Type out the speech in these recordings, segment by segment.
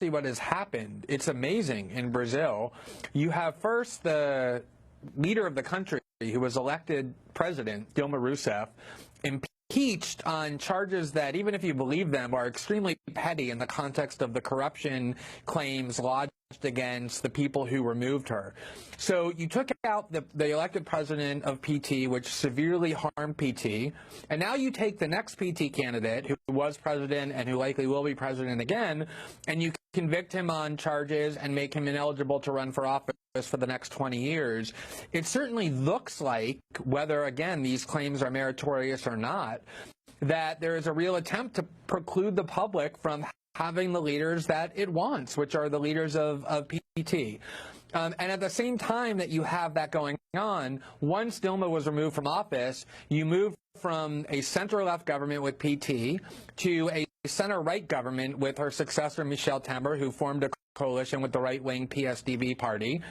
actually what has happened. It's amazing in Brazil. You have first the leader of the country who was elected president, Dilma Rousseff, impeached on charges that, even if you believe them, are extremely petty in the context of the corruption claims lodged against the people who removed her. So you took out the elected president of PT, which severely harmed PT, and now you take the next PT candidate who was president and who likely will be president again, and you convict him on charges and make him ineligible to run for office for the next 20 years. It certainly looks like, whether, again, these claims are meritorious or not, that there is a real attempt to preclude the public from having the leaders that it wants, which are the leaders of PT. And at the same time that you have that going on, once Dilma was removed from office, you moved from a center-left government with PT to a center-right government with her successor, Michel Temer, who formed a coalition with the right-wing PSDB party.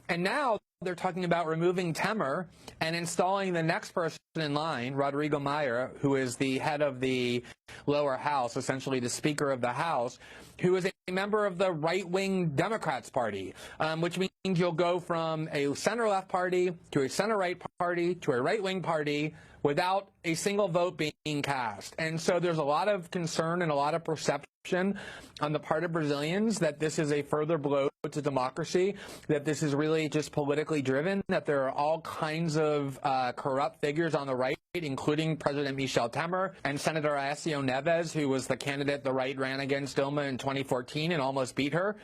And now they're talking about removing Temer and installing the next person in line, Rodrigo Maia, who is the head of the lower house, essentially the Speaker of the House, who is a member of the right-wing Democrats Party, which means you'll go from a center-left party to a center-right party to a right-wing party without a single vote being cast. And so there's a lot of concern and a lot of perception on the part of Brazilians that this is a further blow to democracy, that this is really just politically driven, that there are all kinds of corrupt figures on the right, including President Michel Temer and Senator Aécio Neves, who was the candidate the right ran against Dilma in 2014 and almost beat her,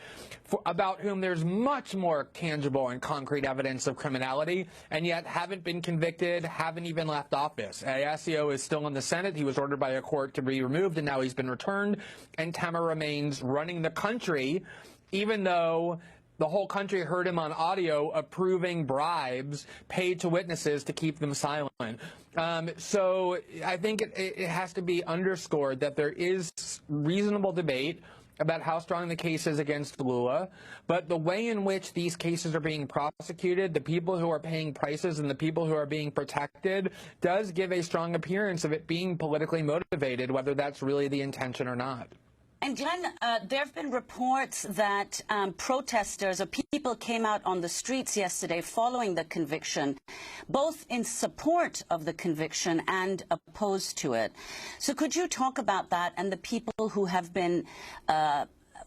about whom there's much more tangible and concrete evidence of criminality, and yet haven't been convicted, haven't even left office. Aécio is still in the Senate. He was ordered by a court to be removed, and now he's been returned, and Temer remains running the country, even though the whole country heard him on audio approving bribes paid to witnesses to keep them silent. So I think it has to be underscored that there is reasonable debate about how strong the case is against Lula, but the way in which these cases are being prosecuted, the people who are paying prices and the people who are being protected, does give a strong appearance of it being politically motivated, whether that's really the intention or not. And Glenn, there have been reports that protesters or people came out on the streets yesterday following the conviction, both in support of the conviction and opposed to it. So could you talk about that and the people who have been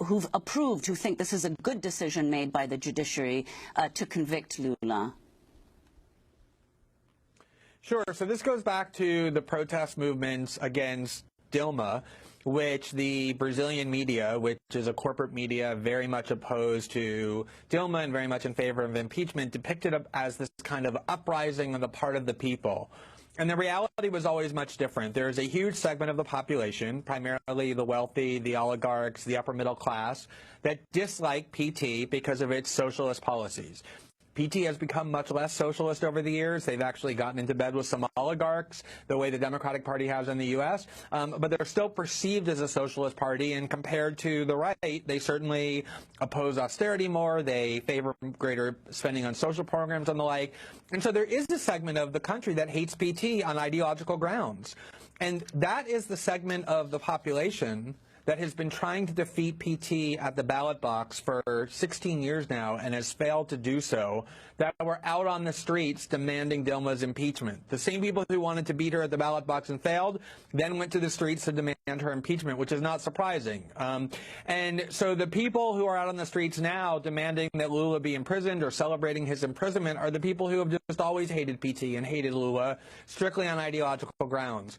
who've approved, who think this is a good decision made by the judiciary to convict Lula? Sure. So this goes back to the protest movements against Dilma, which the Brazilian media, which is a corporate media very much opposed to Dilma and very much in favor of impeachment, depicted it as this kind of uprising on the part of the people. And the reality was always much different. There is a huge segment of the population, primarily the wealthy, the oligarchs, the upper middle class, that dislike PT because of its socialist policies. PT has become much less socialist over the years. They've actually gotten into bed with some oligarchs, the way the Democratic Party has in the U.S., but they're still perceived as a socialist party, and compared to the right, they certainly oppose austerity more. They favor greater spending on social programs and the like. And so there is a segment of the country that hates PT on ideological grounds. And that is the segment of the population that has been trying to defeat PT at the ballot box for 16 years now and has failed to do so, that were out on the streets demanding Dilma's impeachment. The same people who wanted to beat her at the ballot box and failed then went to the streets to demand her impeachment, which is not surprising. And so the people who are out on the streets now demanding that Lula be imprisoned or celebrating his imprisonment are the people who have just always hated PT and hated Lula strictly on ideological grounds.